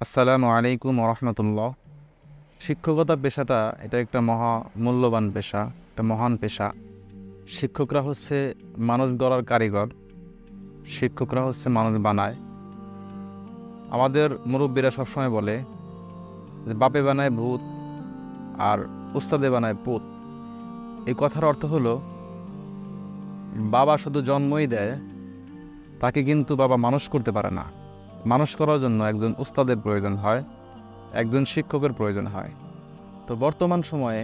আসসালামু আলাইকুম রহমতুল্লাহ। শিক্ষকতা পেশাটা এটা একটা মূল্যবান পেশা, একটা মহান পেশা। শিক্ষকরা হচ্ছে মানুষ গড়ার কারিগর। শিক্ষকরা হচ্ছে মানুষ বানায়। আমাদের মুরব্বীরা সবসময় বলে যে বাপে বানায় ভূত আর উস্তাদে বানায় পুত। এই কথার অর্থ হলো বাবা শুধু জন্মই দেয়, তাকে কিন্তু বাবা মানুষ করতে পারে না। মানুষ করার জন্য একজন উস্তাদের প্রয়োজন হয়, একজন শিক্ষকের প্রয়োজন হয়। তো বর্তমান সময়ে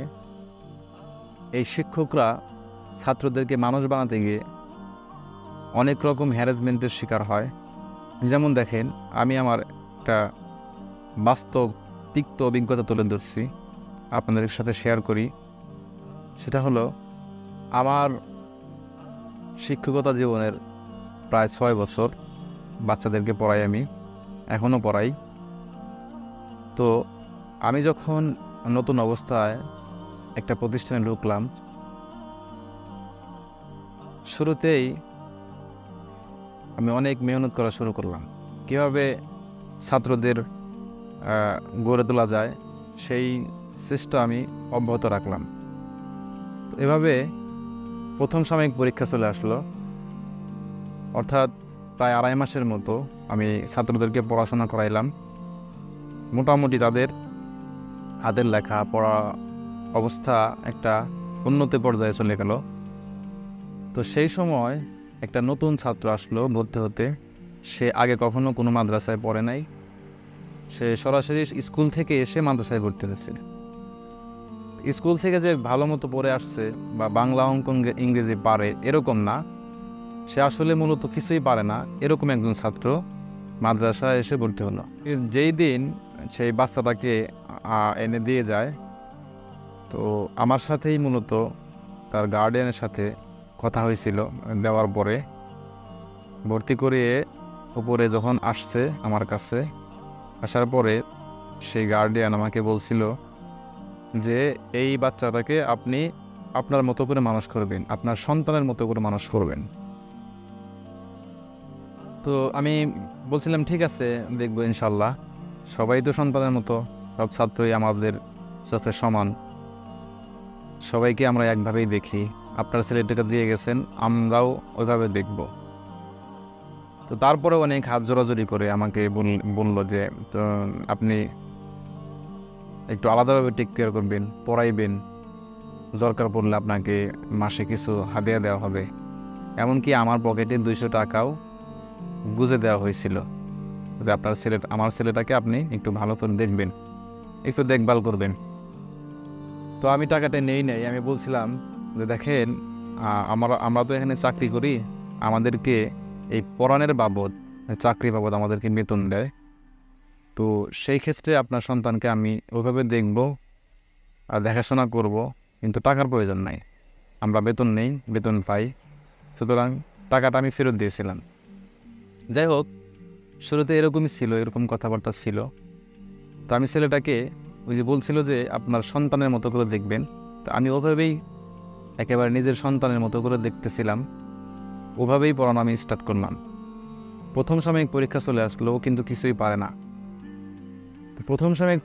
এই শিক্ষকরা ছাত্রদেরকে মানুষ বানাতে গিয়ে অনেক রকম হ্যারাসমেন্টের শিকার হয়। যেমন দেখেন, আমি আমার একটা বাস্তব তিক্ত অভিজ্ঞতা তুলে ধরছি, আপনাদের সাথে শেয়ার করি। সেটা হলো, আমার শিক্ষকতা জীবনের প্রায় 6 বছর বাচ্চাদেরকে পড়াই, আমি এখনও পড়াই। তো আমি যখন নতুন অবস্থায় একটা প্রতিষ্ঠানে ঢুকলাম, শুরুতেই আমি অনেক মেহনত করা শুরু করলাম। কীভাবে ছাত্রদের গড়ে তোলা যায় সেই চেষ্টা আমি অব্যাহত রাখলাম। তো এভাবে প্রথম সাময়িক পরীক্ষা চলে আসলো, অর্থাৎ প্রায় 2.5 মাসের মতো আমি ছাত্রদেরকে পড়াশোনা করাইলাম। মোটামুটি তাদের হাতের লেখা পড়া অবস্থা একটা উন্নত পর্যায়ে চলে গেল। তো সেই সময় একটা নতুন ছাত্র আসলো ভর্তি হতে। সে আগে কখনো কোনো মাদ্রাসায় পড়ে নাই। সে সরাসরি স্কুল থেকে এসে মাদ্রাসায় ভর্তি হয়েছে। স্কুল থেকে যে ভালো মতো পড়ে আসছে বা বাংলা অঙ্ক ইংরেজি পারে এরকম না, সে আসলে মূলত কিছুই পারে না, এরকম একজন ছাত্র মাদ্রাসায় এসে ভর্তি হলো। যেই দিন সেই বাচ্চাটাকে এনে দিয়ে যায়, তো আমার সাথেই মূলত তার গার্ডিয়ানের সাথে কথা হয়েছিল। দেওয়ার পরে ভর্তি করিয়ে উপরে যখন আসছে আমার কাছে, আসার পরে সেই গার্ডিয়ান আমাকে বলছিল যে এই বাচ্চাটাকে আপনি আপনার মতো করে মানুষ করবেন, আপনার সন্তানের মতো করে মানুষ করবেন। তো আমি বলছিলাম ঠিক আছে, দেখবো ইনশাল্লাহ। সবাই তো সন্তানের মতো, সব ছাত্রই আমাদের সাথে সমান, সবাইকে আমরা একভাবেই দেখি। আপনার ছেলেটাকে দিয়ে গেছেন, আমরাও ওইভাবে দেখব। তো তারপরে অনেক হাত জোড়াজোড়ি করে আমাকে বললো যে তো আপনি একটু আলাদাভাবে টেক কেয়ার করবেন, পড়াইবেন, দরকার পড়লে আপনাকে মাসে কিছু হাদিয়া দেওয়া হবে। এমনকি আমার পকেটে 200 টাকাও গুঁজে দেওয়া হয়েছিল যে আমার ছেলেটাকে আপনি একটু ভালো করে দেখবেন, একটু দেখভাল করবেন। তো আমি টাকাটা নেই নাই। আমি বলছিলাম যে দেখেন, আমরা তো এখানে চাকরি করি, আমাদেরকে এই পড়ানোর বাবদ, চাকরি বাবদ আমাদেরকে বেতন দেয়। তো সেই ক্ষেত্রে আপনার সন্তানকে আমি ওইভাবে দেখব আর দেখাশোনা করব, কিন্তু টাকার প্রয়োজন নাই। আমরা বেতন নেই, বেতন পাই, সুতরাং টাকাটা আমি ফেরত দিয়েছিলাম। যাই হোক, শুরুতে এরকমই ছিল, এরকম কথাবার্তা ছিল। তো আমি ছেলেটাকে ওই যে বলছিল যে আপনার সন্তানের মতো করে দেখবেন, তো আমি ওভাবেই একেবারে নিজের সন্তানের মতো করে দেখতেছিলাম, ওভাবেই পড়ানো আমি স্টার্ট করলাম। প্রথম সাময়িক পরীক্ষা চলে আসলো, ও কিন্তু কিছুই পারে না। প্রথম সাময়িক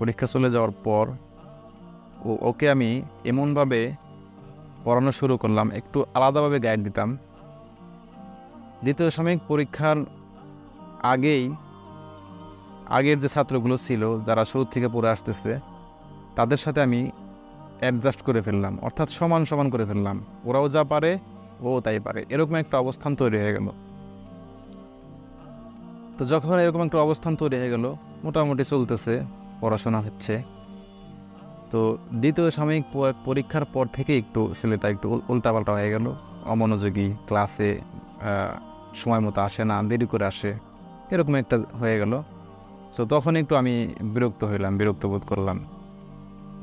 পরীক্ষা চলে যাওয়ার পর ওকে আমি এমনভাবে পড়ানো শুরু করলাম, একটু আলাদাভাবে গাইড দিতাম। দ্বিতীয় সাময়িক পরীক্ষার আগের যে ছাত্রগুলো ছিল, যারা শুরু থেকে পড়ে আসতেছে, তাদের সাথে আমি অ্যাডজাস্ট করে ফেললাম, অর্থাৎ সমান সমান করে ফেললাম। ওরাও যা পারে ও তাই পারে, এরকম একটা অবস্থান তৈরি হয়ে গেল। তো যখন এরকম একটা অবস্থান তৈরি হয়ে গেল, মোটামুটি চলতেছে, পড়াশোনা হচ্ছে। তো দ্বিতীয় সাময়িক পরীক্ষার পর থেকে একটু ছেলেটা একটু উল্টাপাল্টা হয়ে গেল, অমনোযোগী, ক্লাসে সময় মতো আসে না, দেরি করে আসে, এরকম একটা হয়ে গেল। তো তখন একটু আমি বিরক্ত বোধ করলাম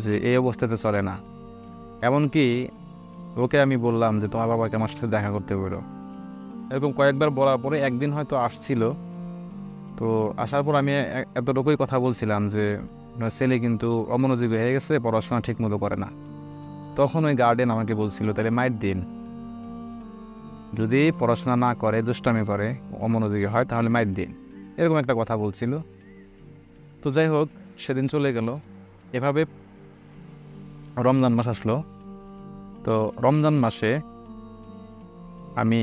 যে এই অবস্থাতে চলে না। এমনকি ওকে আমি বললাম যে তোমার বাবাকে আমার সাথে দেখা করতে বলো। এরকম কয়েকবার বলার পরে একদিন হয়তো আসছিল। তো আসার পর আমি এতটুকুই কথা বলছিলাম যে ছেলে কিন্তু অমনোযোগী হয়ে গেছে, পড়াশোনা ঠিক মতো করে না। তখন ওই গার্ডিয়ান আমাকে বলছিল তাহলে মাইট দিন, যদি পড়াশোনা না করে, দুষ্টামি করে, অমনোযোগী হয়, তাহলে মাইট দিন। এরকম একটা কথা বলছিল। তো যাই হোক, সেদিন চলে গেল। এভাবে রমজান মাস আসলো। তো রমজান মাসে আমি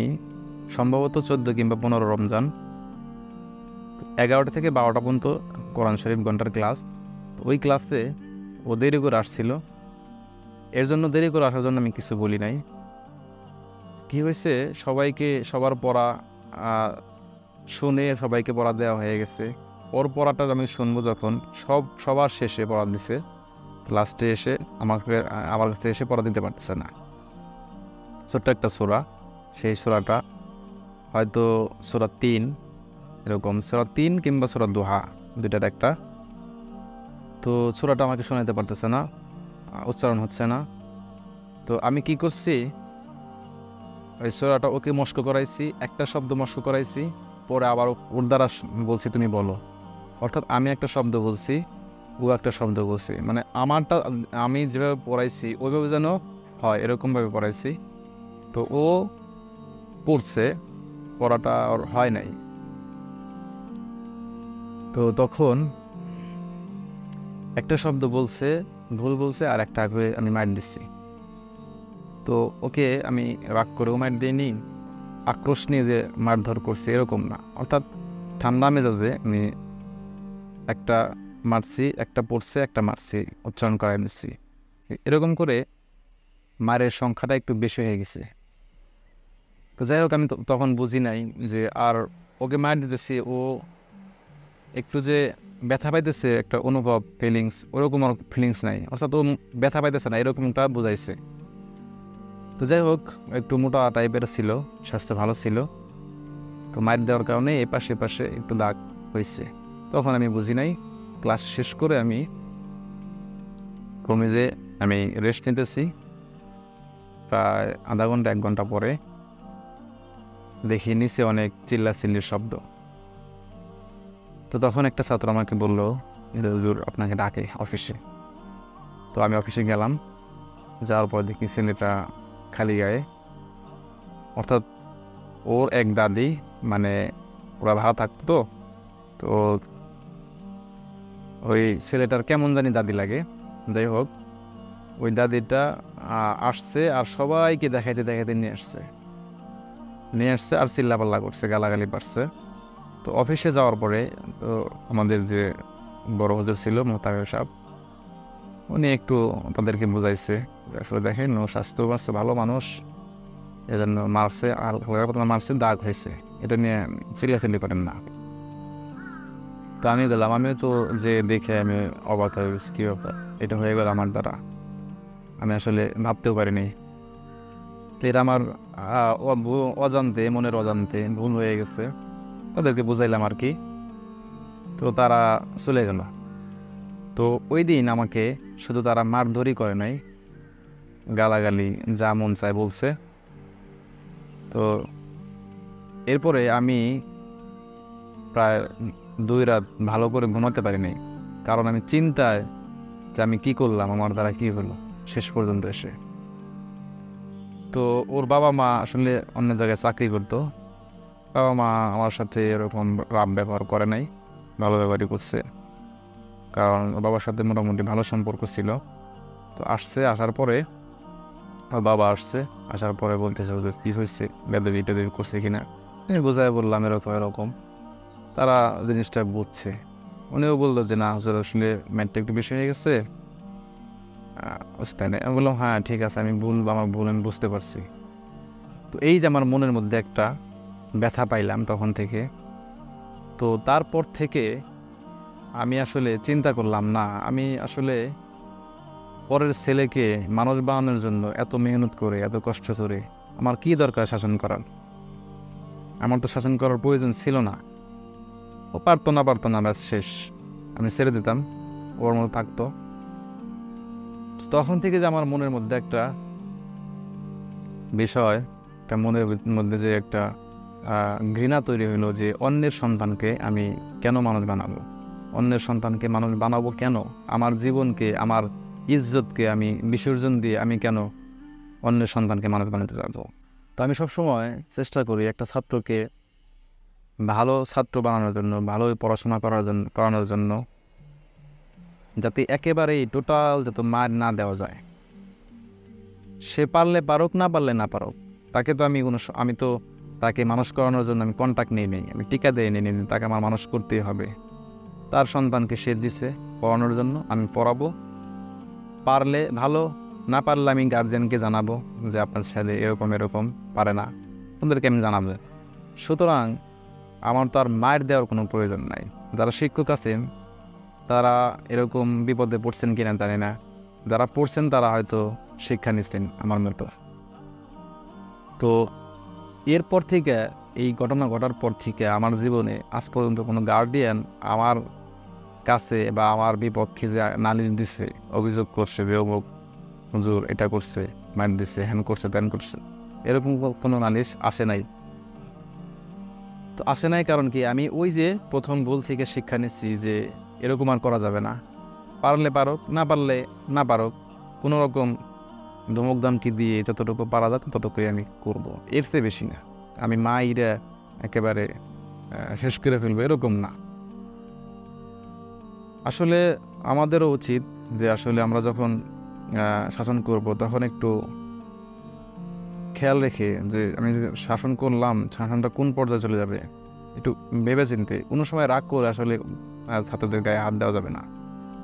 সম্ভবত 14 কিংবা 15 রমজান 11টা থেকে 12টা পর্যন্ত কোরআন শরীফ ঘন্টার ক্লাস। ওই ক্লাসে ও দেরি করে আসছিল। এর জন্য দেরি করে আসার জন্য আমি কিছু বলি নাই। কি হয়েছে, সবাইকে সবার পড়া শুনে সবাইকে পড়া দেওয়া হয়ে গেছে। ওর পড়াটা আমি শুনবো যখন, সবার শেষে পড়া দিছে। লাস্টে এসে আমার কাছে এসে পড়া দিতে পারতেছে না। ছোট্ট একটা সূরা, সেই সূরাটা হয়তো সূরা 3, এরকম সূরা 3 কিংবা সূরা দুহা, দুইটার একটা। তো সূরাটা আমাকে শোনাতে পারতেছে না, উচ্চারণ হচ্ছে না। তো আমি কি করছি, ওই সূরাটা ওকে মস্ক করাইছি, একটা শব্দ মস্ক করাইছি, পরে আবার ওর দ্বারা বলছি তুমি বলো। অর্থাৎ আমি একটা শব্দ বলছি, ও একটা শব্দ বলছি, মানে আমারটা আমি যেভাবে পড়াইছি ওইভাবে যেন হয় এরকমভাবে পড়াইছি। তো ও পড়ছে, পড়াটা ওর হয় নাই। তো তখন একটা শব্দ বলছে, ভুল বলছে, আর একটা করে আমি মাইর দিচ্ছি। তো ওকে আমি রাগ করেও মাইর দিইনি, আক্রোশ নিয়ে যে মারধর করছে এরকম না। অর্থাৎ ঠান্ডা মেজাজে আমি একটা মারছি, একটা পড়ছে, একটা মারছি, উচ্চারণ করাই নিচ্ছি। এরকম করে মারের সংখ্যাটা একটু বেশি হয়ে গেছে। তো যাই হোক, আমি তখন বুঝি নাই যে আর ওকে মার দিতেছি, ও একটু যে ব্যথা পাইতেছে একটা অনুভব, ফিলিংস, ওরকম আর ফিলিংস নাই। অর্থাৎ ও ব্যথা পাইতেছে না এরকমটা বুঝাইছে। তো যাই হোক, একটু মোটা টাইপের ছিল, স্বাস্থ্য ভালো ছিল। তো মার দেওয়ার কারণে এপাশে পাশে একটু দাগ হয়েছে। তখন আমি বুঝি নাই। ক্লাস শেষ করে আমি কমিজে আমি রেস্ট নিতেছি। প্রায় আধা ঘন্টা 1 ঘন্টা পরে দেখি নিচে অনেক চিল্লাচিল্লির শব্দ। তো তখন একটা ছাত্র আমাকে বললো, হুজুর আপনাকে ডাকে অফিসে। তো আমি অফিসে গেলাম, যাওয়ার পর দেখি ছেলেটা খালি গায়ে। অর্থাৎ ওর এক দাদি, মানে ওরা ভাড়া থাকতো। তো তো ওই ছেলেটার কেমন জানি দাদি লাগে। যাই হোক, ওই দাদিটা আসছে আর সবাইকে দেখাইতে দেখাইতে নিয়ে আসছে আর চিল্লাপাল্লা করছে, গালাগালি পারছে। তো অফিসে যাওয়ার পরে তো আমাদের যে বড় হুজুর ছিল মোতাবের সাহেব, উনি একটু তাদেরকে বুঝাইছে, আসলে দেখেন ও স্বাস্থ্য ভালো মানুষ, এজন্য মারছে, আর মারছে, দাগ হয়েছে, এটা নিয়ে চিল্লাচিল্লি করেন না। তো আমি গেলাম, আমিও তো যে দেখে আমি অবাক হয়ে গেছি, কী ব্যাপার, এটা হয়ে গেল আমার দ্বারা, আমি আসলে ভাবতেও পারিনি। তো এটা আমার অজান্তে, মনের অজান্তে ভুল হয়ে গেছে। তাদেরকে বুঝাইলাম আর কি। তো তারা চলে গেল। তো ওই দিন আমাকে শুধু তারা মারধরই করে নাই, গালাগালি যা মন চায় বলছে। তো এরপরে আমি প্রায় 2 রাত ভালো করে ঘুমাতে পারি নাই, কারণ আমি চিন্তায় যে আমি কি করলাম, আমার দ্বারা কি হলো শেষ পর্যন্ত এসে। তো ওর বাবা মা আসলে অন্য জায়গায় চাকরি করতো। বাবা মা আমার সাথে এরকম রাব ব্যবহার করে নাই, ভালো ব্যবহারই করছে, কারণ ওর বাবার সাথে মোটামুটি ভালো সম্পর্ক ছিল। তো আসার পরে ওর বাবা আসার পরে বলতেছে ওদের কী হয়েছে, বেদবি টেদবি করছে কিনা। আমি বোঝায় বললাম এরকম। তারা জিনিসটা বুঝছে। উনিও বললো যে না হুজুর, আসলে ম্যাটটা একটু বেশি হয়ে গেছে, তাই না। আমি বললাম হ্যাঁ ঠিক আছে, আমার ভুল আমি বুঝতে পারছি। তো এই যে আমার মনের মধ্যে একটা ব্যথা পাইলাম তখন থেকে। তো তারপর থেকে আমি আসলে চিন্তা করলাম, না আমি আসলে পরের ছেলেকে মানুষ বানানোর জন্য এত মেহনত করে, এত কষ্ট করে আমার কি দরকার শাসন করার। আমার তো শাসন করার প্রয়োজন ছিল না। ও পারতো না, ব্যাস শেষ, আমি ছেড়ে দিতাম, ওর মতো থাকতো। তখন থেকে যে আমার মনের মধ্যে একটা বিষয়, একটা মনের মধ্যে যে একটা ঘৃণা তৈরি হইলো, যে অন্যের সন্তানকে আমি কেন মানুষ বানাবো, অন্যের সন্তানকে মানুষ বানাবো কেন, আমার জীবনকে, আমার ইজ্জতকে আমি বিসর্জন দিয়ে আমি কেন অন্যের সন্তানকে মানুষ বানাতে চাইবো। তো আমি সবসময় চেষ্টা করি একটা ছাত্রকে ভালো ছাত্র বানানোর জন্য, ভালো পড়াশোনা করানোর জন্য, যাতে একেবারেই টোটাল যাতে মার না দেওয়া যায়। সে পারলে পারুক, না পারলে না পারুক, তাকে তো আমি তো তাকে মানুষ করানোর জন্য আমি কন্ট্যাক্ট নিয়ে নেই, আমি টিকা দিয়ে নিয়ে নিই, তাকে আমার মানুষ করতেই হবে। তার সন্তানকে সে দিছে পড়ানোর জন্য, আমি পড়াবো। পারলে ভালো, না পারলে আমি গার্জিয়ানকে জানাবো যে আপনার ছেলে এরকম এরকম পারে না, ওদেরকে আমি জানাবো। সুতরাং আমার তো আর মায়ের দেওয়ার কোনো প্রয়োজন নাই। যারা শিক্ষক আছেন তারা এরকম বিপদে পড়ছেন কিনা জানি না, যারা পড়ছেন তারা হয়তো শিক্ষা নিচ্ছেন আমার মতো। তো এরপর থেকে, এই ঘটনা ঘটার পর থেকে আমার জীবনে আজ পর্যন্ত কোনো গার্ডিয়ান আমার কাছে বা আমার বিপক্ষে যে নালিশ দিছে, অভিযোগ করছে যে অমুক হুজুর এটা করছে, মাইন্ড দিচ্ছে, হ্যান করছে, প্যান করছে, এরকম কোনো নালিশ আসে নাই। তো আসে নাই কারণ কি, আমি ওই যে প্রথম ভুল থেকে শিক্ষা নিচ্ছি যে এরকম আর করা যাবে না। পারলে পারুক, না পারলে না পারুক, কোনো রকম ধমক দামকি দিয়ে যতটুকু পারা যায় ততটুকুই আমি করব, এর চেয়ে বেশি না। আমি মাইরা একেবারে শেষ করে ফেলবো এরকম না। আসলে আমাদেরও উচিত যে আসলে আমরা যখন শাসন করব তখন একটু খেয়াল রেখে যে আমি যে শাসন করলাম, শাসনটা কোন পর্যায়ে চলে যাবে একটু ভেবে চিনতে। কোনো সময় রাগ করে আসলে ছাত্রদের গায়ে হাত দেওয়া যাবে না।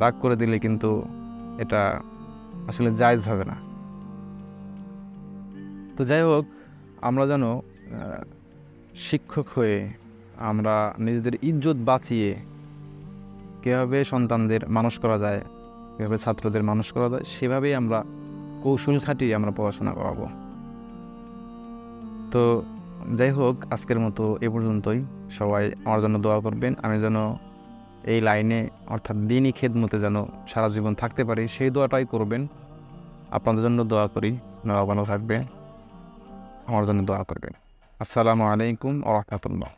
রাগ করে দিলে কিন্তু এটা আসলে জায়েজ হবে না। তো যাই হোক, আমরা যেন শিক্ষক হয়ে আমরা নিজেদের ইজ্জত বাঁচিয়ে কীভাবে সন্তানদের মানুষ করা যায়, কীভাবে ছাত্রদের মানুষ করা যায়, সেভাবেই আমরা কৌশল খাটিয়ে আমরা পড়াশোনা করাবো। তো যাই হোক, আজকের মতো এ পর্যন্তই। সবাই আমার জন্য দোয়া করবেন, আমি যেন এই লাইনে অর্থাৎ দিনই খেদমতে যেন সারা জীবন থাকতে পারি, সেই দোয়াটাই করবেন। আপনাদের জন্য দোয়া করি, ভালো থাকবে, আমার জন্য দোয়া করবেন। আসসালামু আলাইকুম ওয়া রাহমাতুল্লাহ।